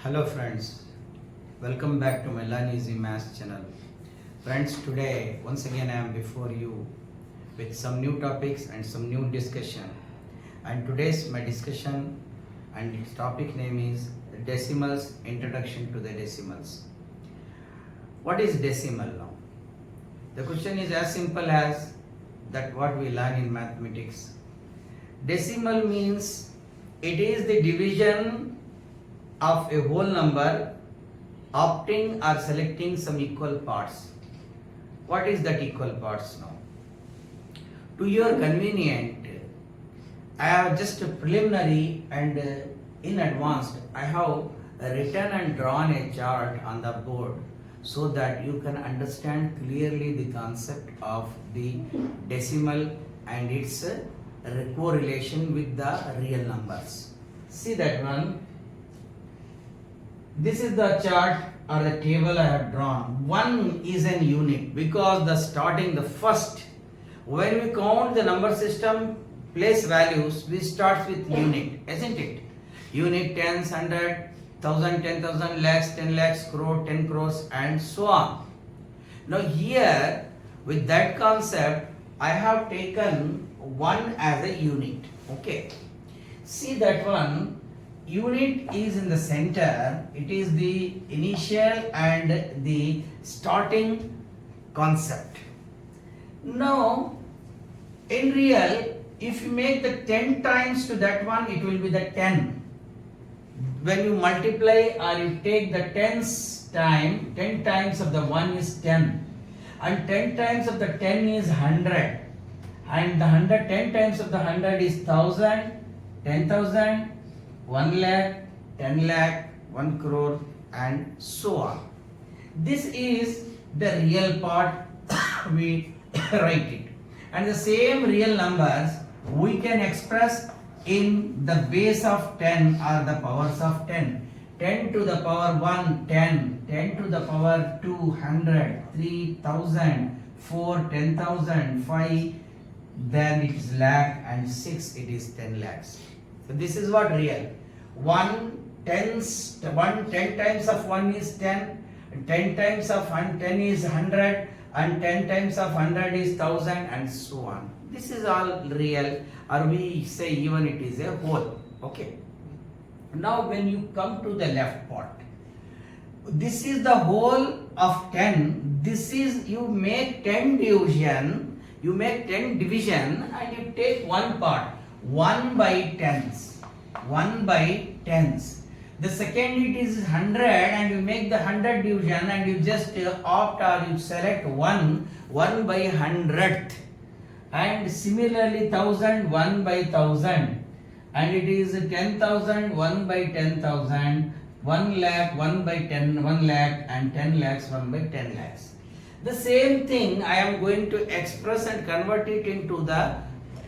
Hello friends, welcome back to my Learn Easy Maths channel. Friends, today once again I am before you with some new topics and some new discussion. And today's my discussion and its topic name is decimals, introduction to the decimals. What is decimal now? The question is as simple as that what we learn in mathematics. Decimal means it is the division of a whole number opting or selecting some equal parts. What is that equal parts now? To your convenient, I have just a preliminary and in advance I have written and drawn a chart on the board so that you can understand clearly the concept of the decimal and its correlation with the real numbers. See that one. This is the chart or the table I have drawn. 1 is an unit because the first, when we count the number system place values, we start with unit, isn't it? Unit, tens, 100, 1000, 10,000, lakhs, 10 lakhs, crore, 10 crores and so on. Now here with that concept I have taken 1 as a unit. Okay. See that one. Unit is in the center, it is the initial and the starting concept. Now, in real, if you make the 10 times to that one, it will be the 10. When you multiply or you take the 10 times of the 1 is 10. And 10 times of the 10 is 100. And the 10 times of the 100 is 1000, 10,000, 1 lakh, 10 lakh, 1 crore and so on. This is the real part we write it. And the same real numbers we can express in the base of 10 or the powers of 10. 10 to the power 1, 10. 10 to the power 2, 100. 3000. 4, 10,000. 5, then it is lakh and 6 it is 10 lakhs. So this is what real. 10 times of 1 is 10, 10 times of 10 is 100 and 10 times of 100 is 1000 and so on. This is all real, or we say even it is a whole. Okay. Now when you come to the left part, this is the whole of 10. This is, you make 10 division, and you take one part, 1 by tens. 1 by tens. The second it is 100 and you make the 100 division and you just opt or you select 1 by 100th. And similarly 1000, 1 by 1000. And it is 10,000, 1 by 10,000. 1 lakh, 1 by 10, 1 lakh and 10 lakhs, 1 by 10 lakhs. The same thing I am going to express and convert it into the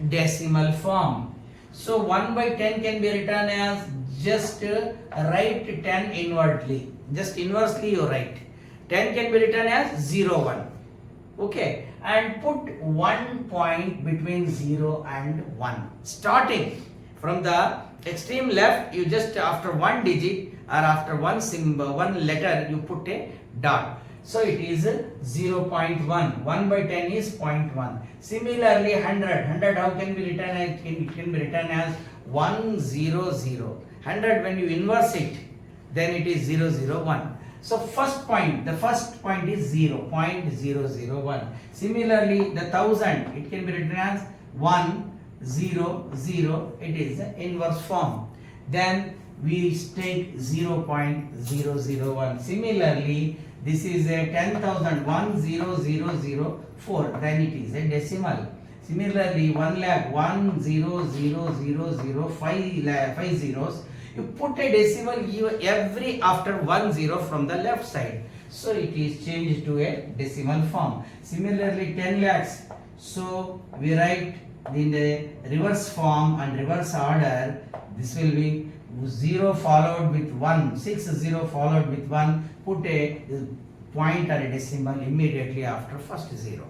decimal form. So 1 by 10 can be written as, just write 10 inwardly. Just inversely you write. 10 can be written as 0, 1. Okay. And put 1 point between 0 and 1. Starting from the extreme left, you just after one digit or after one symbol, one letter, you put a dot. So it is 0.1. 1 by 10 is 0.1. Similarly 100 how can be written as? It can be written as 100. 100 when you inverse it, then it is 001. So the first point is 0.001. Similarly the 1000, it can be written as 100. It is the inverse form. Then we take 0.001. Similarly this is a 10,000, 10004, then it is a decimal. Similarly 1 lakh, 10000, 5 zeros. You put a decimal every after 1 0 from the left side. So it is changed to a decimal form. Similarly 10 lakhs. So we write in the reverse form and reverse order. This will be 0 followed with 1, 60 followed with 1, put a point or a decimal immediately after first 0.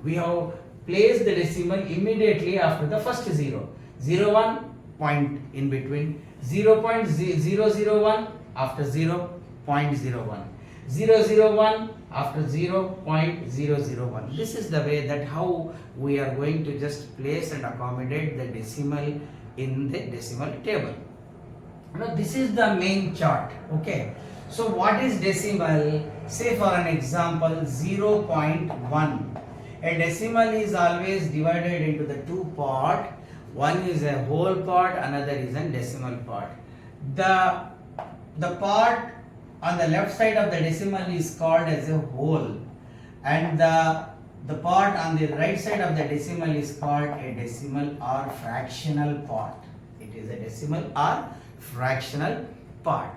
We have placed the decimal immediately after the first 0. 01 point in between, 0.001 after 0, 0.01. 001 after 0, 0.001. This is the way that how we are going to just place and accommodate the decimal in the decimal table. Now this is the main chart. Okay. So what is decimal? Say for an example 0.1. A decimal is always divided into the two part. One is a whole part, another is a decimal part. The part on the left side of the decimal is called as a whole, and the part on the right side of the decimal is called a decimal or fractional part. It is a decimal or fractional part.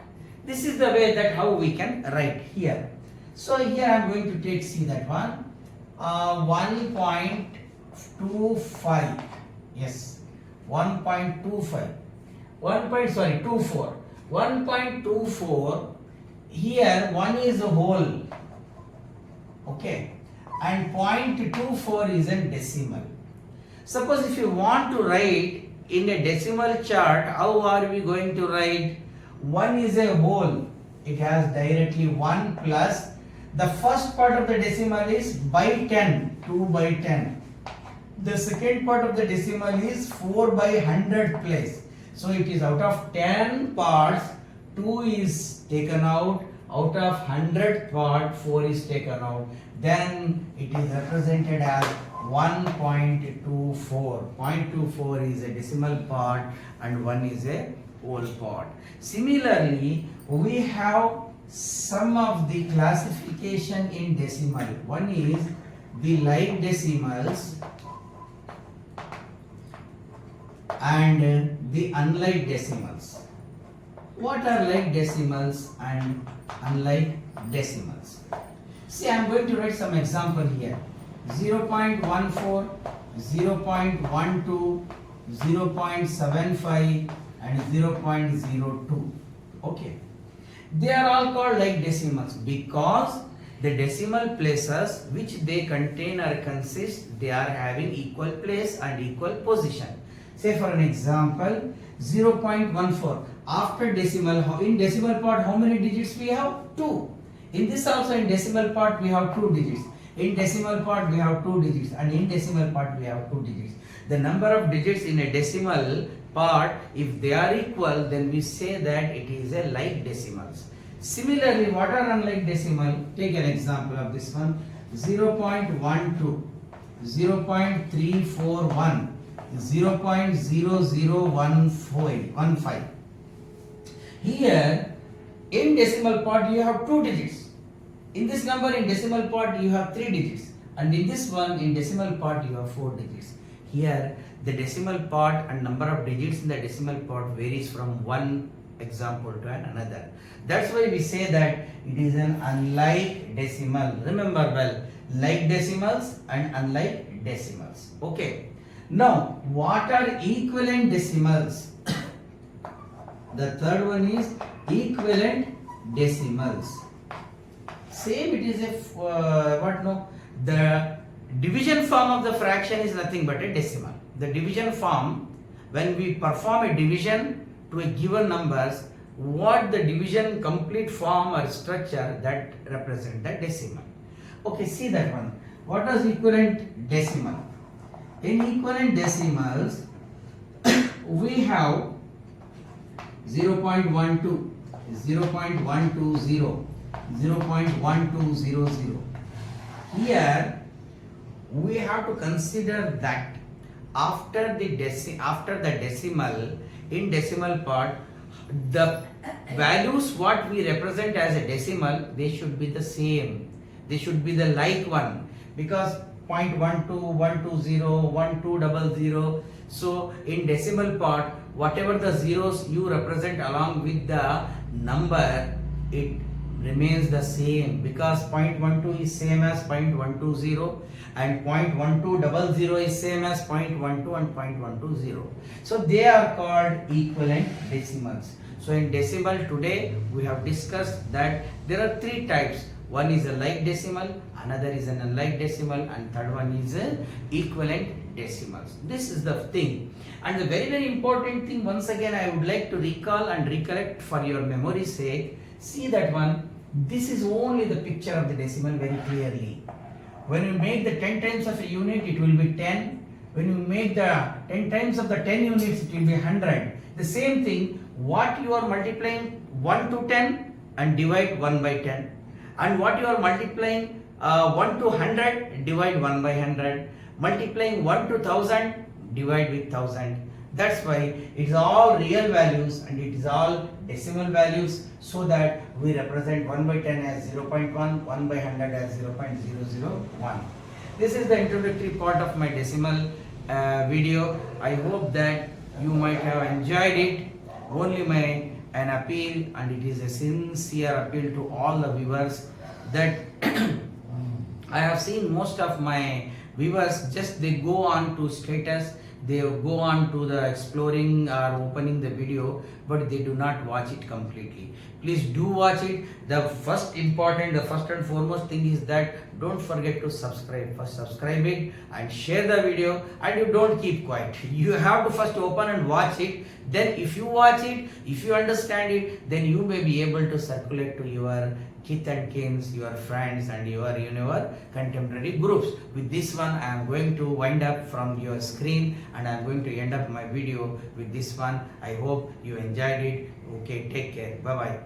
This is the way that how we can write here. So here I am going to take, see that one, 1.25. Yes, 1.25. 24. 1.24. Here 1 is a whole. Okay, and 0.24 is a decimal. Suppose if you want to write in a decimal chart, how are we going to write? 1 is a whole. It has directly 1 plus the first part of the decimal is by 10, 2 by 10. The second part of the decimal is 4 by 100 place. So it is out of 10 parts, 2 is taken out. Out of 100th part, 4 is taken out. Then it is represented as 1.24. 0.24 is a decimal part and 1 is a whole part. Similarly, we have some of the classification in decimal. One is the like decimals and the unlike decimals. What are like decimals and unlike decimals? See, I am going to write some example here. 0.14, 0.12, 0.75 and 0.02. Okay. They are all called like decimals because the decimal places which they contain or consist, they are having equal place and equal position. Say for an example, 0.14. After decimal, in decimal part, how many digits we have? 2. In this also, in decimal part, we have 2 digits. In decimal part, we have 2 digits. And in decimal part, we have 2 digits. The number of digits in a decimal part, if they are equal, then we say that it is a like decimals. Similarly, what are unlike decimal? Take an example of this one. 0.12, 0.341, 0.0015. Here, in decimal part, you have 2 digits. In this number, in decimal part, you have 3 digits. And in this one, in decimal part, you have 4 digits. Here, the decimal part and number of digits in the decimal part varies from one example to another. That's why we say that it is an unlike decimal. Remember well, like decimals and unlike decimals. Okay. Now, what are equivalent decimals? The third one is equivalent decimals. Same, it is a the division form of the fraction is nothing but a decimal. The division form, when we perform a division to a given numbers, what the division complete form or structure that represent the decimal. Okay, see that one. What is equivalent decimal? In equivalent decimals, we have 0.12, 0.120, 0.1200. Here we have to consider that after the decimal, in decimal part, the values what we represent as a decimal, they should be the same. They should be the like one, because 0.12, 120, 1200. So in decimal part, whatever the zeros you represent along with the number, it remains the same, because 0.12 is same as 0.120 and 0.1200 is same as 0.12 and 0.120. So they are called equivalent decimals. So in decimal today we have discussed that there are 3 types. One is a like decimal, another is an unlike decimal, and third one is a equivalent decimals. This is the thing. And the very, very important thing, once again I would like to recall and recollect for your memory's sake. See that one. This is only the picture of the decimal very clearly. When you make the 10 times of a unit, it will be 10. When you make the 10 times of the 10 units, it will be 100. The same thing, what you are multiplying 1 to 10 and divide 1 by 10. And what you are multiplying 1 to 100, divide 1 by 100. Multiplying 1 to 1000, divide with 1000. That's why it's all real values and it is all decimal values, so that we represent 1 by 10 as 0.1, 1 by 100 as 0.001. This is the introductory part of my decimal video. I hope that you might have enjoyed it. Only an appeal, and it is a sincere appeal to all the viewers, that I have seen most of my viewers, just they go on to status, they go on to the exploring or opening the video, but they do not watch it completely. Please do watch it. The first and foremost thing is that don't forget to subscribe. First subscribe it and share the video, and you don't keep quiet. You have to first open and watch it. Then if you watch it, if you understand it, then you may be able to circulate to your kith and kins, your friends and your contemporary groups. With this one, I am going to wind up from your screen, and I am going to end up my video with this one. I hope you enjoyed it. Okay, take care. Bye bye.